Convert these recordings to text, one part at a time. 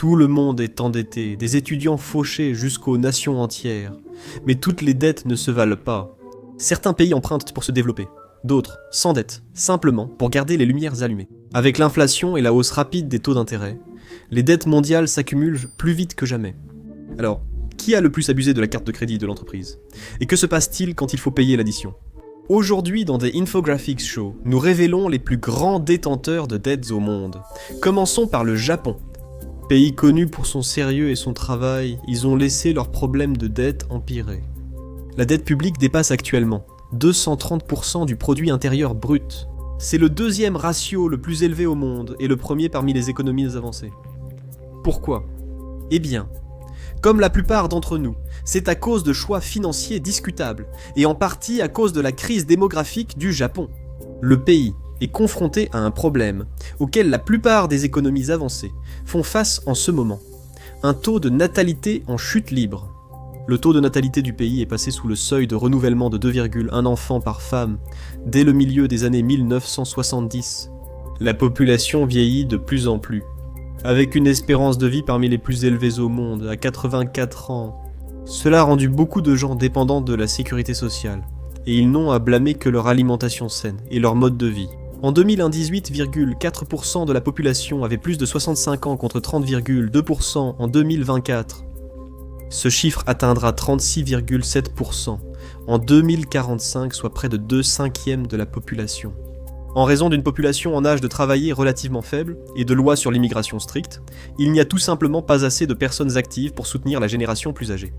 Tout le monde est endetté, des étudiants fauchés jusqu'aux nations entières. Mais toutes les dettes ne se valent pas. Certains pays empruntent pour se développer, d'autres sans dette, simplement pour garder les lumières allumées. Avec l'inflation et la hausse rapide des taux d'intérêt, les dettes mondiales s'accumulent plus vite que jamais. Alors, qui a le plus abusé de la carte de crédit de l'entreprise? Et que se passe-t-il quand il faut payer l'addition? Aujourd'hui, dans des Infographics Show, nous révélons les plus grands détenteurs de dettes au monde. Commençons par le Japon. Pays connu pour son sérieux et son travail, ils ont laissé leurs problèmes de dette empirer. La dette publique dépasse actuellement 230% du produit intérieur brut. C'est le deuxième ratio le plus élevé au monde et le premier parmi les économies avancées. Pourquoi? Eh bien, comme la plupart d'entre nous, c'est à cause de choix financiers discutables, et en partie à cause de la crise démographique du Japon. Le pays est confronté à un problème auquel la plupart des économies avancées font face en ce moment. Un taux de natalité en chute libre. Le taux de natalité du pays est passé sous le seuil de renouvellement de 2,1 enfants par femme dès le milieu des années 1970. La population vieillit de plus en plus, avec une espérance de vie parmi les plus élevées au monde, à 84 ans. Cela a rendu beaucoup de gens dépendants de la sécurité sociale, et ils n'ont à blâmer que leur alimentation saine et leur mode de vie. En 2001, 18,4% de la population avait plus de 65 ans contre 30,2% en 2024. Ce chiffre atteindra 36,7% en 2045, soit près de 2/5 de la population. En raison d'une population en âge de travailler relativement faible et de lois sur l'immigration strictes, il n'y a tout simplement pas assez de personnes actives pour soutenir la génération plus âgée.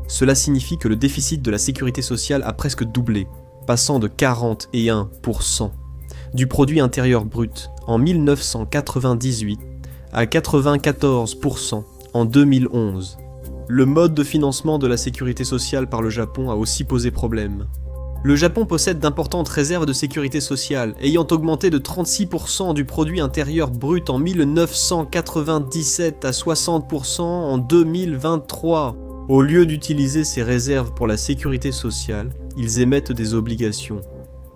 Cela signifie que le déficit de la sécurité sociale a presque doublé, passant de 41% du produit intérieur brut en 1998 à 94% en 2011. Le mode de financement de la sécurité sociale par le Japon a aussi posé problème. Le Japon possède d'importantes réserves de sécurité sociale, ayant augmenté de 36% du produit intérieur brut en 1997 à 60% en 2023. Au lieu d'utiliser ces réserves pour la sécurité sociale, ils émettent des obligations.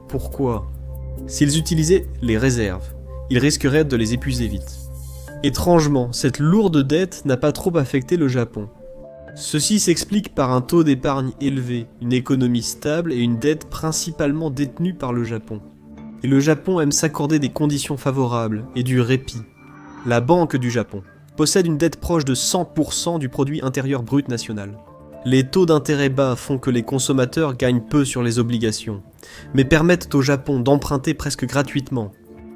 Pourquoi? S'ils utilisaient les réserves, ils risqueraient de les épuiser vite. Étrangement, cette lourde dette n'a pas trop affecté le Japon. Ceci s'explique par un taux d'épargne élevé, une économie stable et une dette principalement détenue par le Japon. Et le Japon aime s'accorder des conditions favorables et du répit. La Banque du Japon possède une dette proche de 100% du produit intérieur brut national. Les taux d'intérêt bas font que les consommateurs gagnent peu sur les obligations, mais permettent au Japon d'emprunter presque gratuitement.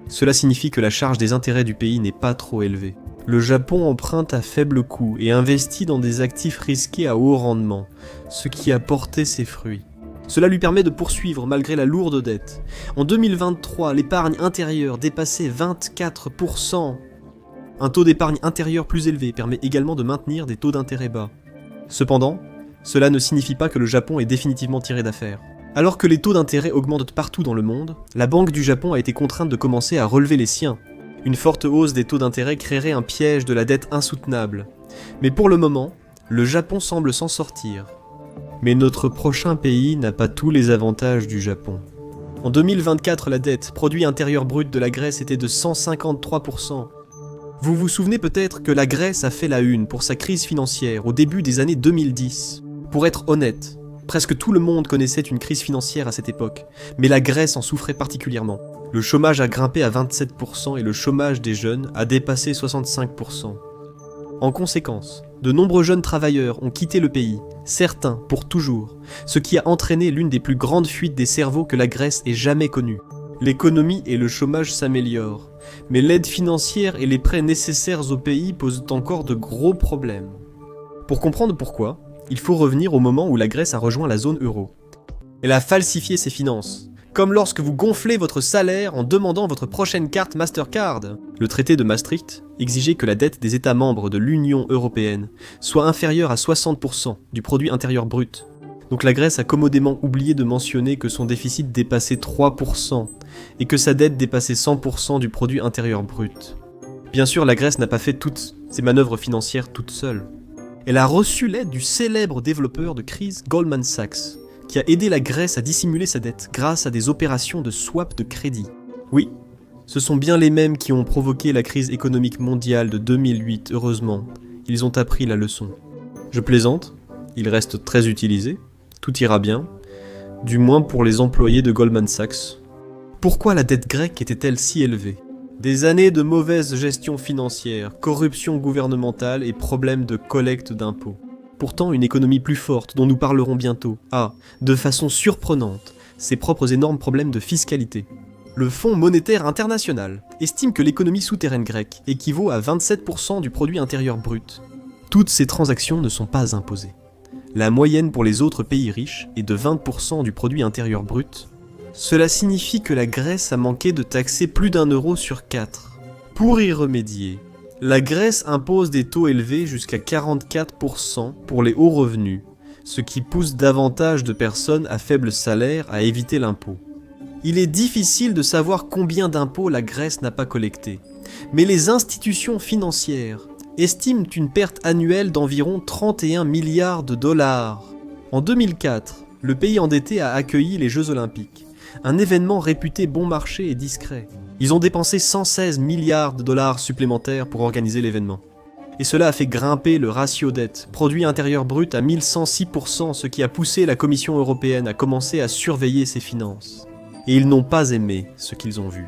Cela signifie que la charge des intérêts du pays n'est pas trop élevée. Le Japon emprunte à faible coût et investit dans des actifs risqués à haut rendement, ce qui a porté ses fruits. Cela lui permet de poursuivre malgré la lourde dette. En 2023, l'épargne intérieure dépassait 24%. Un taux d'épargne intérieure plus élevé permet également de maintenir des taux d'intérêt bas. Cependant, cela ne signifie pas que le Japon est définitivement tiré d'affaire. Alors que les taux d'intérêt augmentent partout dans le monde, la Banque du Japon a été contrainte de commencer à relever les siens. Une forte hausse des taux d'intérêt créerait un piège de la dette insoutenable. Mais pour le moment, le Japon semble s'en sortir. Mais notre prochain pays n'a pas tous les avantages du Japon. En 2024, la dette, produit intérieur brut de la Grèce, était de 153%. Vous vous souvenez peut-être que la Grèce a fait la une pour sa crise financière au début des années 2010. Pour être honnête, presque tout le monde connaissait une crise financière à cette époque, mais la Grèce en souffrait particulièrement. Le chômage a grimpé à 27% et le chômage des jeunes a dépassé 65%. En conséquence, de nombreux jeunes travailleurs ont quitté le pays, certains pour toujours, ce qui a entraîné l'une des plus grandes fuites des cerveaux que la Grèce ait jamais connue. L'économie et le chômage s'améliorent, mais l'aide financière et les prêts nécessaires au pays posent encore de gros problèmes. Pour comprendre pourquoi, il faut revenir au moment où la Grèce a rejoint la zone euro. Elle a falsifié ses finances, comme lorsque vous gonflez votre salaire en demandant votre prochaine carte Mastercard. Le traité de Maastricht exigeait que la dette des États membres de l'Union européenne soit inférieure à 60% du produit intérieur brut. Donc la Grèce a commodément oublié de mentionner que son déficit dépassait 3% et que sa dette dépassait 100% du produit intérieur brut. Bien sûr, la Grèce n'a pas fait toutes ses manœuvres financières toute seule. Elle a reçu l'aide du célèbre développeur de crise Goldman Sachs, qui a aidé la Grèce à dissimuler sa dette grâce à des opérations de swap de crédit. Oui, Ce sont bien les mêmes qui ont provoqué la crise économique mondiale de 2008, heureusement. Ils ont appris la leçon. Je plaisante, ils restent très utilisés, tout ira bien, du moins pour les employés de Goldman Sachs. Pourquoi la dette grecque était-elle si élevée ? Des années de mauvaise gestion financière, corruption gouvernementale et problèmes de collecte d'impôts. Pourtant, une économie plus forte, dont nous parlerons bientôt, a, de façon surprenante, ses propres énormes problèmes de fiscalité. Le Fonds monétaire international estime que l'économie souterraine grecque équivaut à 27% du produit intérieur brut. Toutes ces transactions ne sont pas imposées. La moyenne pour les autres pays riches est de 20% du produit intérieur brut. Cela signifie que la Grèce a manqué de taxer plus d'1 € sur 4. Pour y remédier, la Grèce impose des taux élevés jusqu'à 44% pour les hauts revenus, ce qui pousse davantage de personnes à faible salaire à éviter l'impôt. Il est difficile de savoir combien d'impôts la Grèce n'a pas collecté, mais les institutions financières estiment une perte annuelle d'environ 31 milliards de dollars. En 2004, le pays endetté a accueilli les Jeux Olympiques, un événement réputé bon marché et discret. Ils ont dépensé 116 milliards de dollars supplémentaires pour organiser l'événement. Et cela a fait grimper le ratio dette, produit intérieur brut, à 1106%, ce qui a poussé la Commission européenne à commencer à surveiller ses finances. Et ils n'ont pas aimé ce qu'ils ont vu.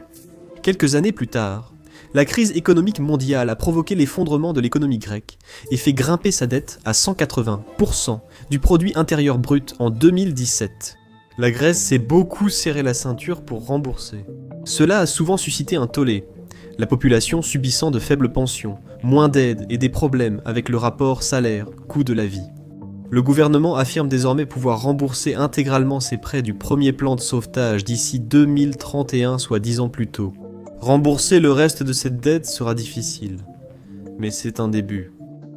Quelques années plus tard, la crise économique mondiale a provoqué l'effondrement de l'économie grecque et fait grimper sa dette à 180% du produit intérieur brut en 2017. La Grèce s'est beaucoup serré la ceinture pour rembourser. Cela a souvent suscité un tollé, la population subissant de faibles pensions, moins d'aide et des problèmes avec le rapport salaire-coût de la vie. Le gouvernement affirme désormais pouvoir rembourser intégralement ses prêts du premier plan de sauvetage d'ici 2031, soit 10 ans plus tôt. Rembourser le reste de cette dette sera difficile, mais c'est un début.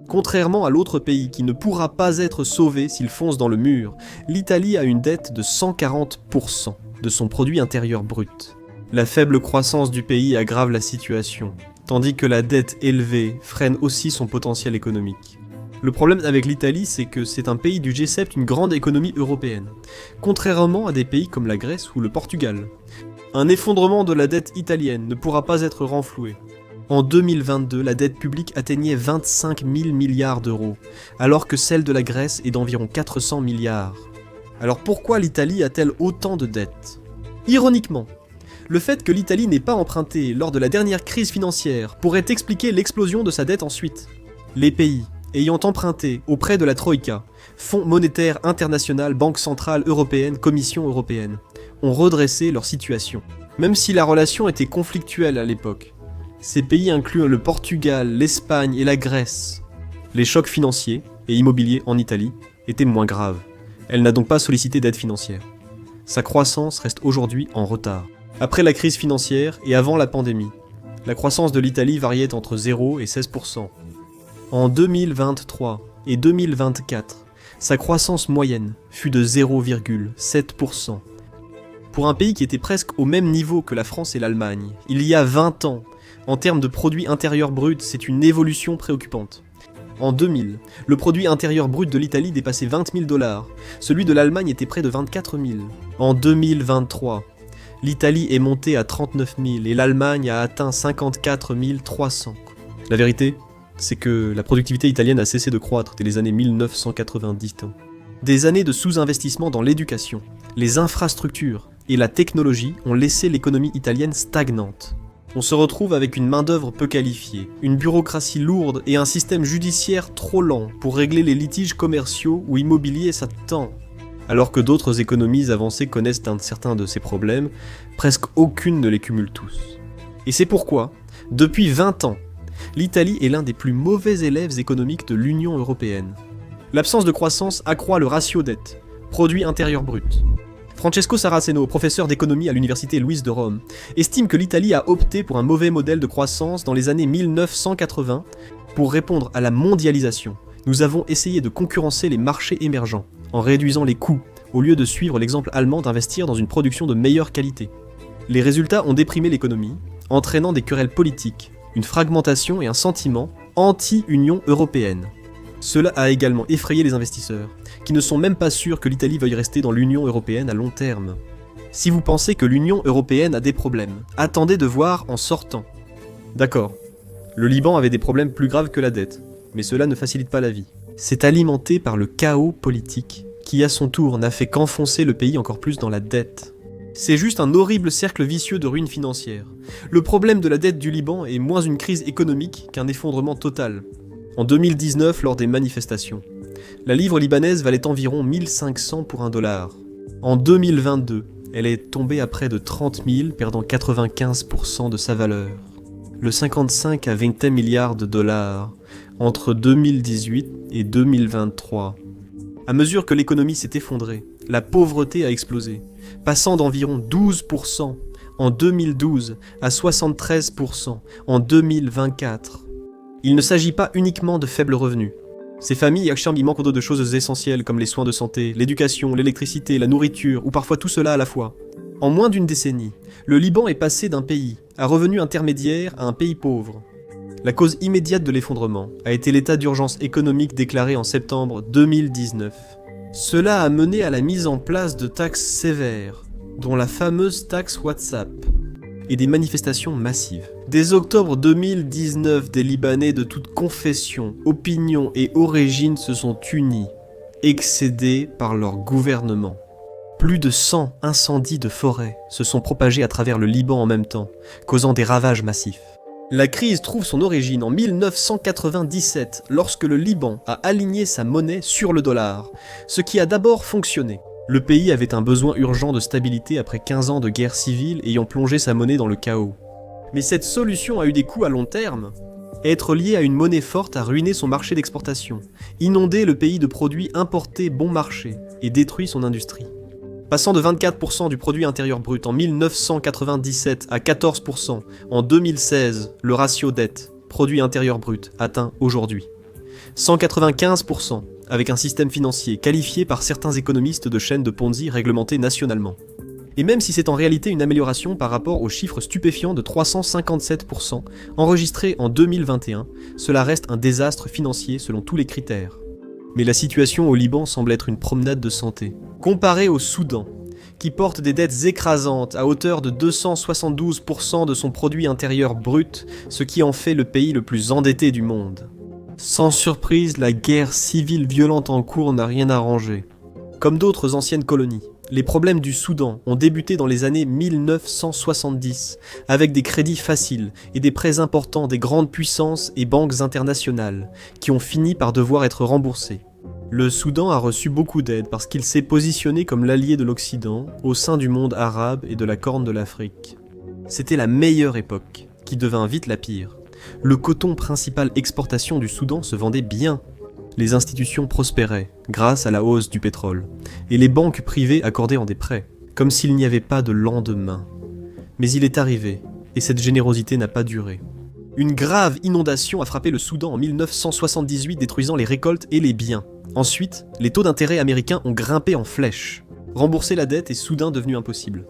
Contrairement à l'autre pays qui ne pourra pas être sauvé s'il fonce dans le mur, l'Italie a une dette de 140% de son produit intérieur brut. La faible croissance du pays aggrave la situation, tandis que la dette élevée freine aussi son potentiel économique. Le problème avec l'Italie, c'est que c'est un pays du G7, une grande économie européenne, contrairement à des pays comme la Grèce ou le Portugal. Un effondrement de la dette italienne ne pourra pas être renfloué. En 2022, la dette publique atteignait 25 000 milliards d'euros, alors que celle de la Grèce est d'environ 400 milliards. Alors pourquoi l'Italie a-t-elle autant de dettes ? Ironiquement, le fait que l'Italie n'ait pas emprunté lors de la dernière crise financière pourrait expliquer l'explosion de sa dette ensuite. Les pays ayant emprunté auprès de la Troïka, Fonds monétaire international, Banque centrale européenne, Commission européenne, ont redressé leur situation. Même si la relation était conflictuelle à l'époque, ces pays incluent le Portugal, l'Espagne et la Grèce. Les chocs financiers et immobiliers en Italie étaient moins graves. Elle n'a donc pas sollicité d'aide financière. Sa croissance reste aujourd'hui en retard. Après la crise financière et avant la pandémie, la croissance de l'Italie variait entre 0 et 16%. En 2023 et 2024, sa croissance moyenne fut de 0,7%. Pour un pays qui était presque au même niveau que la France et l'Allemagne, il y a 20 ans, en termes de produit intérieur brut, c'est une évolution préoccupante. En 2000, le produit intérieur brut de l'Italie dépassait 20 000 $, celui de l'Allemagne était près de 24 000. En 2023, l'Italie est montée à 39 000 et l'Allemagne a atteint 54 300. La vérité, c'est que la productivité italienne a cessé de croître dès les années 1990. Des années de sous-investissement dans l'éducation, les infrastructures et la technologie ont laissé l'économie italienne stagnante. On se retrouve avec une main-d'œuvre peu qualifiée, une bureaucratie lourde et un système judiciaire trop lent pour régler les litiges commerciaux ou immobiliers tant. Alors que d'autres économies avancées connaissent un certain de ces problèmes, presque aucune ne les cumule tous. Et c'est pourquoi, depuis 20 ans, l'Italie est l'un des plus mauvais élèves économiques de l'Union européenne. L'absence de croissance accroît le ratio dette, produit intérieur brut. Francesco Saraceno, professeur d'économie à l'université Louise de Rome, estime que l'Italie a opté pour un mauvais modèle de croissance dans les années 1980 pour répondre à la mondialisation. Nous avons essayé de concurrencer les marchés émergents en réduisant les coûts au lieu de suivre l'exemple allemand d'investir dans une production de meilleure qualité. Les résultats ont déprimé l'économie, entraînant des querelles politiques, une fragmentation et un sentiment anti-Union européenne. Cela a également effrayé les investisseurs, qui ne sont même pas sûrs que l'Italie veuille rester dans l'Union européenne à long terme. Si vous pensez que l'Union européenne a des problèmes, attendez de voir en sortant. D'accord, le Liban avait des problèmes plus graves que la dette, mais cela ne facilite pas la vie. C'est alimenté par le chaos politique, qui à son tour n'a fait qu'enfoncer le pays encore plus dans la dette. C'est juste un horrible cercle vicieux de ruine financière. Le problème de la dette du Liban est moins une crise économique qu'un effondrement total. En 2019, lors des manifestations, la livre libanaise valait environ 1500 pour $1. En 2022, elle est tombée à près de 30 000, perdant 95% de sa valeur. Le 55 à 20 milliards de dollars entre 2018 et 2023. À mesure que l'économie s'est effondrée, la pauvreté a explosé, passant d'environ 12% en 2012 à 73% en 2024. Il ne s'agit pas uniquement de faibles revenus. Ces familles y manquent de choses essentielles comme les soins de santé, l'éducation, l'électricité, la nourriture, ou parfois tout cela à la fois. En moins d'une décennie, le Liban est passé d'un pays à revenu intermédiaire à un pays pauvre. La cause immédiate de l'effondrement a été l'état d'urgence économique déclaré en septembre 2019. Cela a mené à la mise en place de taxes sévères, dont la fameuse taxe WhatsApp, et des manifestations massives. Dès octobre 2019, des Libanais de toute confession, opinion et origine se sont unis, excédés par leur gouvernement. Plus de 100 incendies de forêt se sont propagés à travers le Liban en même temps, causant des ravages massifs. La crise trouve son origine en 1997, lorsque le Liban a aligné sa monnaie sur le dollar, ce qui a d'abord fonctionné. Le pays avait un besoin urgent de stabilité après 15 ans de guerre civile ayant plongé sa monnaie dans le chaos. Mais cette solution a eu des coûts à long terme. Être lié à une monnaie forte a ruiné son marché d'exportation, inondé le pays de produits importés bon marché et détruit son industrie. Passant de 24% du produit intérieur brut en 1997 à 14% en 2016, le ratio dette, produit intérieur brut, atteint aujourd'hui 195%, avec un système financier qualifié par certains économistes de chaînes de Ponzi réglementées nationalement. Et même si c'est en réalité une amélioration par rapport aux chiffres stupéfiants de 357% enregistrés en 2021, cela reste un désastre financier selon tous les critères. Mais la situation au Liban semble être une promenade de santé. Comparée au Soudan, qui porte des dettes écrasantes à hauteur de 272% de son produit intérieur brut, ce qui en fait le pays le plus endetté du monde. Sans surprise, la guerre civile violente en cours n'a rien arrangé. Comme d'autres anciennes colonies, les problèmes du Soudan ont débuté dans les années 1970, avec des crédits faciles et des prêts importants des grandes puissances et banques internationales, qui ont fini par devoir être remboursés. Le Soudan a reçu beaucoup d'aide parce qu'il s'est positionné comme l'allié de l'Occident au sein du monde arabe et de la Corne de l'Afrique. C'était la meilleure époque, qui devint vite la pire. Le coton, principale exportation du Soudan, se vendait bien. Les institutions prospéraient, grâce à la hausse du pétrole, et les banques privées accordaient en des prêts, comme s'il n'y avait pas de lendemain. Mais il est arrivé, et cette générosité n'a pas duré. Une grave inondation a frappé le Soudan en 1978, détruisant les récoltes et les biens. Ensuite, les taux d'intérêt américains ont grimpé en flèche. Rembourser la dette est soudain devenu impossible.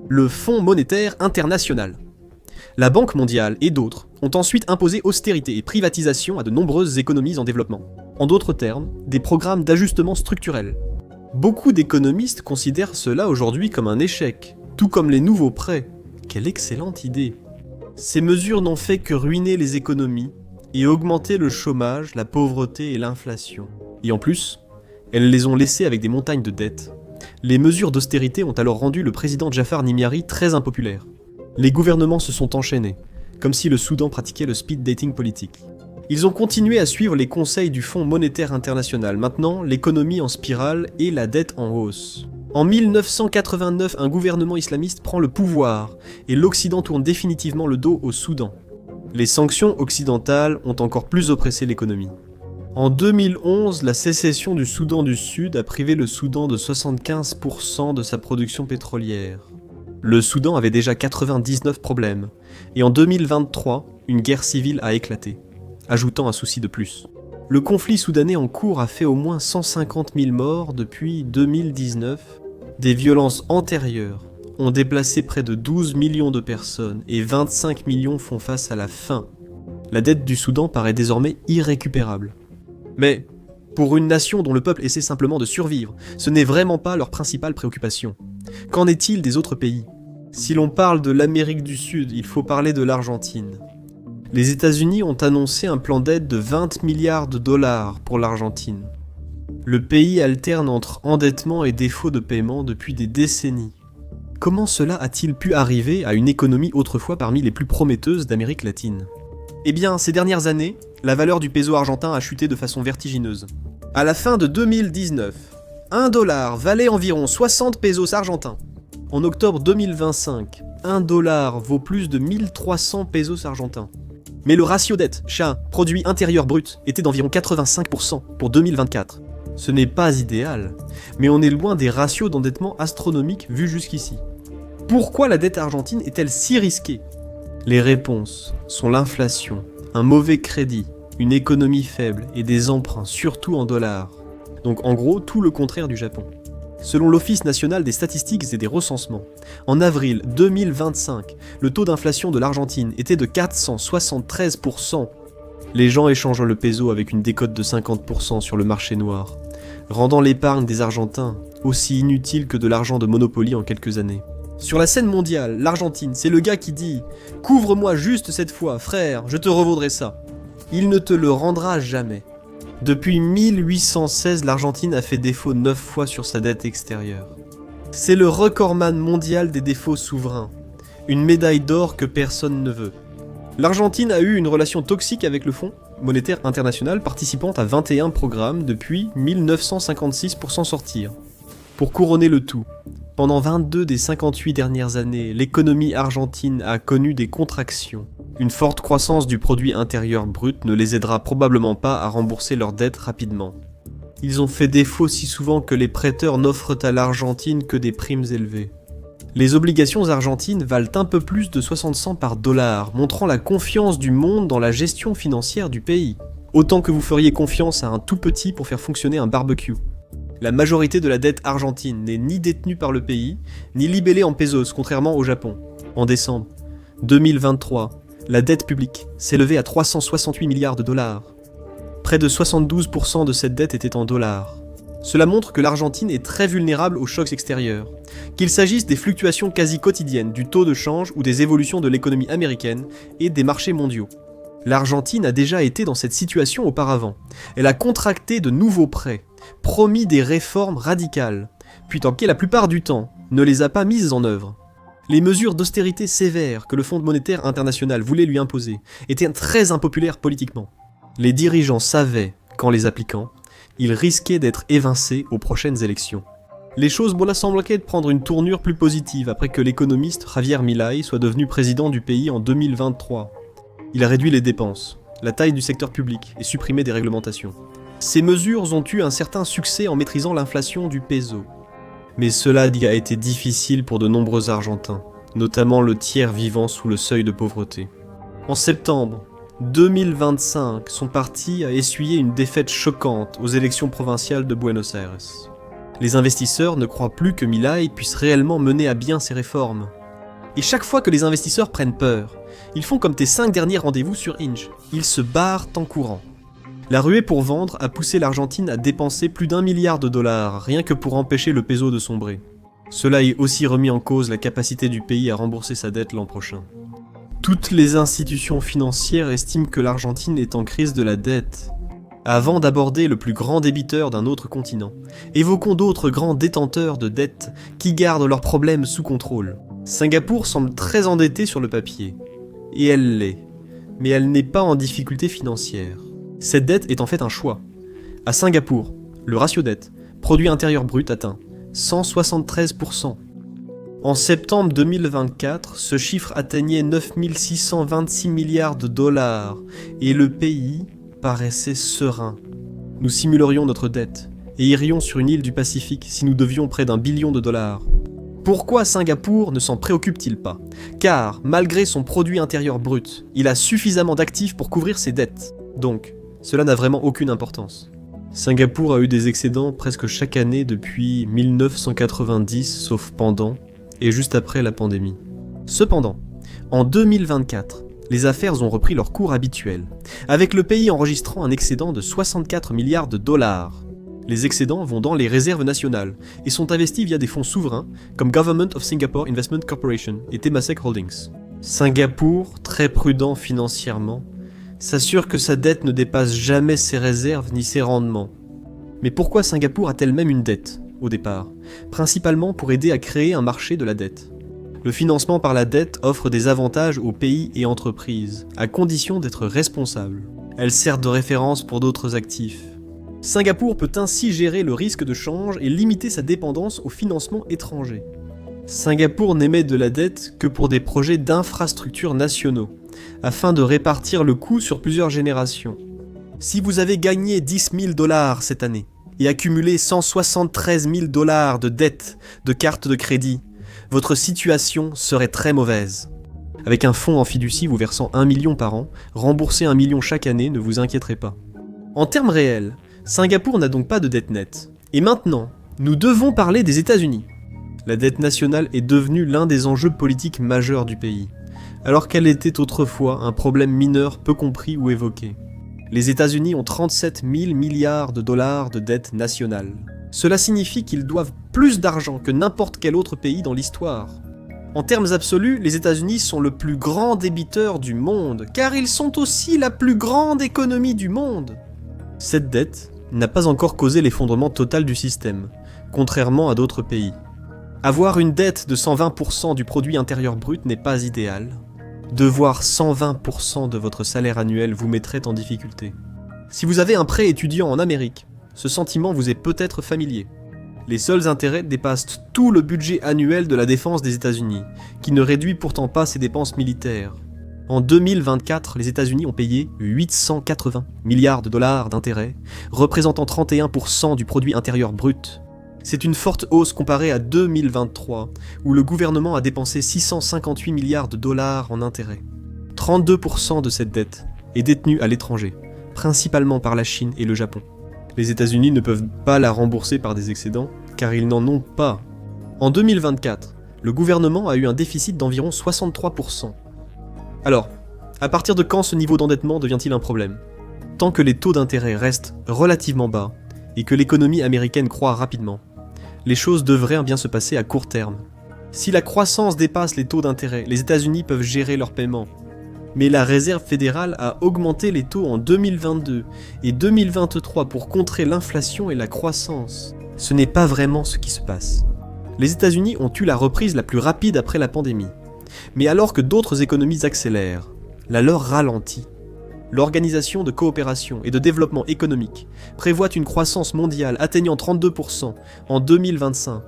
Le Fonds monétaire international. La Banque mondiale et d'autres ont ensuite imposé austérité et privatisation à de nombreuses économies en développement. En d'autres termes, des programmes d'ajustement structurel. Beaucoup d'économistes considèrent cela aujourd'hui comme un échec, tout comme les nouveaux prêts. Quelle excellente idée! Ces mesures n'ont fait que ruiner les économies et augmenter le chômage, la pauvreté et l'inflation. Et en plus, elles les ont laissés avec des montagnes de dettes. Les mesures d'austérité ont alors rendu le président Jafar Nimyari très impopulaire. Les gouvernements se sont enchaînés, comme si le Soudan pratiquait le speed dating politique. Ils ont continué à suivre les conseils du Fonds monétaire international. Maintenant, l'économie en spirale et la dette en hausse. En 1989, un gouvernement islamiste prend le pouvoir et l'Occident tourne définitivement le dos au Soudan. Les sanctions occidentales ont encore plus oppressé l'économie. En 2011, la sécession du Soudan du Sud a privé le Soudan de 75% de sa production pétrolière. Le Soudan avait déjà 99 problèmes, et en 2023, une guerre civile a éclaté, ajoutant un souci de plus. Le conflit soudanais en cours a fait au moins 150 000 morts depuis 2019. Des violences antérieures ont déplacé près de 12 millions de personnes et 25 millions font face à la faim. La dette du Soudan paraît désormais irrécupérable. Mais, pour une nation dont le peuple essaie simplement de survivre, ce n'est vraiment pas leur principale préoccupation. Qu'en est-il des autres pays? Si l'on parle de l'Amérique du Sud, il faut parler de l'Argentine. Les États-Unis ont annoncé un plan d'aide de 20 milliards de dollars pour l'Argentine. Le pays alterne entre endettement et défaut de paiement depuis des décennies. Comment cela a-t-il pu arriver à une économie autrefois parmi les plus prometteuses d'Amérique latine? Eh bien, ces dernières années, la valeur du peso argentin a chuté de façon vertigineuse. À la fin de 2019, 1 dollar valait environ 60 pesos argentins. En octobre 2025, 1 dollar vaut plus de 1300 pesos argentins. Mais le ratio dette, produit intérieur brut, était d'environ 85% pour 2024. Ce n'est pas idéal, mais on est loin des ratios d'endettement astronomiques vus jusqu'ici. Pourquoi la dette argentine est-elle si risquée? Les réponses sont l'inflation, un mauvais crédit, une économie faible et des emprunts, surtout en dollars. Donc en gros, tout le contraire du Japon. Selon l'Office national des statistiques et des recensements, en avril 2025, le taux d'inflation de l'Argentine était de 473%. Les gens échangent le peso avec une décote de 50% sur le marché noir, rendant l'épargne des Argentins aussi inutile que de l'argent de Monopoly en quelques années. Sur la scène mondiale, l'Argentine, c'est le gars qui dit « Couvre-moi juste cette fois, frère, je te revaudrai ça ». Il ne te le rendra jamais. Depuis 1816, l'Argentine a fait défaut 9 fois sur sa dette extérieure. C'est le recordman mondial des défauts souverains. Une médaille d'or que personne ne veut. L'Argentine a eu une relation toxique avec le Fonds monétaire international, participant à 21 programmes depuis 1956 pour s'en sortir. Pour couronner le tout, pendant 22 des 58 dernières années, l'économie argentine a connu des contractions. Une forte croissance du produit intérieur brut ne les aidera probablement pas à rembourser leurs dettes rapidement. Ils ont fait défaut si souvent que les prêteurs n'offrent à l'Argentine que des primes élevées. Les obligations argentines valent un peu plus de 60 cents par dollar, montrant la confiance du monde dans la gestion financière du pays. Autant que vous feriez confiance à un tout petit pour faire fonctionner un barbecue. La majorité de la dette argentine n'est ni détenue par le pays, ni libellée en pesos, contrairement au Japon. En décembre 2023, la dette publique s'élevait à 368 milliards de dollars. Près de 72% de cette dette était en dollars. Cela montre que l'Argentine est très vulnérable aux chocs extérieurs, qu'il s'agisse des fluctuations quasi quotidiennes du taux de change ou des évolutions de l'économie américaine et des marchés mondiaux. L'Argentine a déjà été dans cette situation auparavant. Elle a contracté de nouveaux prêts, promis des réformes radicales, puis tant que la plupart du temps ne les a pas mises en œuvre. Les mesures d'austérité sévères que le Fonds monétaire international voulait lui imposer étaient très impopulaires politiquement. Les dirigeants savaient qu'en les appliquant, ils risquaient d'être évincés aux prochaines élections. Les choses semblent prendre une tournure plus positive après que l'économiste Javier Milei soit devenu président du pays en 2023. Il a réduit les dépenses, la taille du secteur public et supprimé des réglementations. Ces mesures ont eu un certain succès en maîtrisant l'inflation du peso. Mais cela a été difficile pour de nombreux Argentins, notamment le tiers vivant sous le seuil de pauvreté. En septembre 2025, son parti a essuyé une défaite choquante aux élections provinciales de Buenos Aires. Les investisseurs ne croient plus que Milei puisse réellement mener à bien ses réformes. Et chaque fois que les investisseurs prennent peur, ils font comme tes 5 derniers rendez-vous sur Inge, ils se barrent en courant. La ruée pour vendre a poussé l'Argentine à dépenser plus d'1 milliard de dollars, rien que pour empêcher le peso de sombrer. Cela a aussi remis en cause la capacité du pays à rembourser sa dette l'an prochain. Toutes les institutions financières estiment que l'Argentine est en crise de la dette. Avant d'aborder le plus grand débiteur d'un autre continent, évoquons d'autres grands détenteurs de dettes qui gardent leurs problèmes sous contrôle. Singapour semble très endettée sur le papier. Et elle l'est. Mais elle n'est pas en difficulté financière. Cette dette est en fait un choix. À Singapour, le ratio dette, produit intérieur brut atteint 173%. En septembre 2024, ce chiffre atteignait 9 626 milliards de dollars et le pays paraissait serein. Nous simulerions notre dette et irions sur une île du Pacifique si nous devions près d'1 billion de dollars. Pourquoi Singapour ne s'en préoccupe-t-il pas? Car, malgré son produit intérieur brut, il a suffisamment d'actifs pour couvrir ses dettes. Donc, cela n'a vraiment aucune importance. Singapour a eu des excédents presque chaque année depuis 1990, sauf pendant et juste après la pandémie. Cependant, en 2024, les affaires ont repris leur cours habituel, avec le pays enregistrant un excédent de 64 milliards de dollars. Les excédents vont dans les réserves nationales et sont investis via des fonds souverains comme Government of Singapore Investment Corporation et Temasek Holdings. Singapour, très prudent financièrement, s'assure que sa dette ne dépasse jamais ses réserves ni ses rendements. Mais pourquoi Singapour a-t-elle même une dette, au départ? Principalement pour aider à créer un marché de la dette. Le financement par la dette offre des avantages aux pays et entreprises, à condition d'être responsable. Elle sert de référence pour d'autres actifs. Singapour peut ainsi gérer le risque de change et limiter sa dépendance au financement étranger. Singapour n'émet de la dette que pour des projets d'infrastructures nationaux, afin de répartir le coût sur plusieurs générations. Si vous avez gagné 10 000 $ cette année et accumulé 173 000 $ de dettes de cartes de crédit, votre situation serait très mauvaise. Avec un fonds en fiducie vous versant 1 million par an, rembourser 1 million chaque année, ne vous inquiéterez pas. En termes réels, Singapour n'a donc pas de dette nette. Et maintenant, nous devons parler des États-Unis. La dette nationale est devenue l'un des enjeux politiques majeurs du pays, alors qu'elle était autrefois un problème mineur peu compris ou évoqué. Les États-Unis ont 37 000 milliards de dollars de dette nationale. Cela signifie qu'ils doivent plus d'argent que n'importe quel autre pays dans l'histoire. En termes absolus, les États-Unis sont le plus grand débiteur du monde, car ils sont aussi la plus grande économie du monde. Cette dette n'a pas encore causé l'effondrement total du système, contrairement à d'autres pays. Avoir une dette de 120% du produit intérieur brut n'est pas idéal. Devoir 120% de votre salaire annuel vous mettrait en difficulté. Si vous avez un prêt étudiant en Amérique, ce sentiment vous est peut-être familier. Les seuls intérêts dépassent tout le budget annuel de la défense des États-Unis, qui ne réduit pourtant pas ses dépenses militaires. En 2024, les États-Unis ont payé 880 milliards de dollars d'intérêts, représentant 31% du produit intérieur brut. C'est une forte hausse comparée à 2023, où le gouvernement a dépensé 658 milliards de dollars en intérêts. 32% de cette dette est détenue à l'étranger, principalement par la Chine et le Japon. Les États-Unis ne peuvent pas la rembourser par des excédents, car ils n'en ont pas. En 2024, le gouvernement a eu un déficit d'environ 63%. Alors, à partir de quand ce niveau d'endettement devient-il un problème? Tant que les taux d'intérêt restent relativement bas et que l'économie américaine croît rapidement, les choses devraient bien se passer à court terme. Si la croissance dépasse les taux d'intérêt, les États-Unis peuvent gérer leurs paiements. Mais la Réserve fédérale a augmenté les taux en 2022 et 2023 pour contrer l'inflation et la croissance. Ce n'est pas vraiment ce qui se passe. Les États-Unis ont eu la reprise la plus rapide après la pandémie. Mais alors que d'autres économies accélèrent, la leur ralentit. L'Organisation de coopération et de développement économique prévoit une croissance mondiale atteignant 32% en 2025,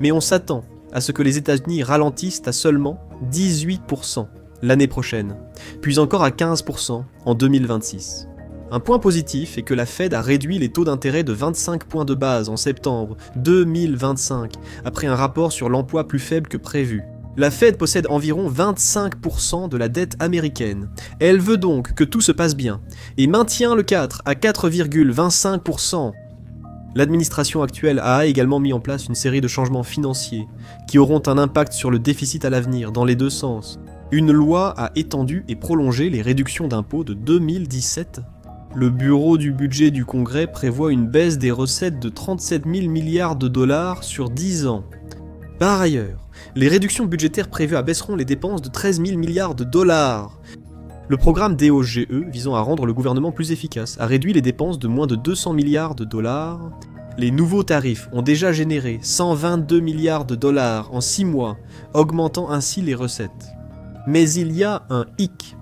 mais on s'attend à ce que les États-Unis ralentissent à seulement 18% l'année prochaine, puis encore à 15% en 2026. Un point positif est que la Fed a réduit les taux d'intérêt de 25 points de base en septembre 2025, après un rapport sur l'emploi plus faible que prévu. La Fed possède environ 25% de la dette américaine. Elle veut donc que tout se passe bien, et maintient le 4 à 4,25%. L'administration actuelle a également mis en place une série de changements financiers qui auront un impact sur le déficit à l'avenir dans les deux sens. Une loi a étendu et prolongé les réductions d'impôts de 2017. Le Bureau du budget du Congrès prévoit une baisse des recettes de 37 000 milliards de dollars sur 10 ans. Par ailleurs, les réductions budgétaires prévues abaisseront les dépenses de 13 000 milliards de dollars. Le programme DOGE, visant à rendre le gouvernement plus efficace, a réduit les dépenses de moins de 200 milliards de dollars. Les nouveaux tarifs ont déjà généré 122 milliards de dollars en 6 mois, augmentant ainsi les recettes. Mais il y a un hic.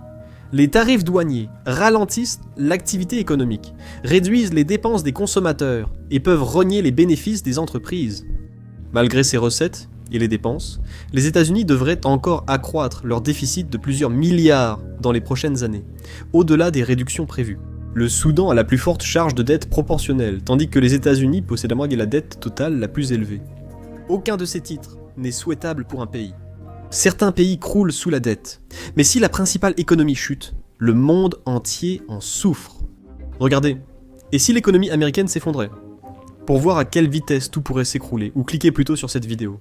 Les tarifs douaniers ralentissent l'activité économique, réduisent les dépenses des consommateurs et peuvent rogner les bénéfices des entreprises. Malgré ces recettes et les dépenses, les États-Unis devraient encore accroître leur déficit de plusieurs milliards dans les prochaines années, au-delà des réductions prévues. Le Soudan a la plus forte charge de dette proportionnelle, tandis que les États-Unis possèdent la dette totale la plus élevée. Aucun de ces titres n'est souhaitable pour un pays. Certains pays croulent sous la dette, mais si la principale économie chute, le monde entier en souffre. Regardez, et si l'économie américaine s'effondrait? Pour voir à quelle vitesse tout pourrait s'écrouler, ou cliquez plutôt sur cette vidéo.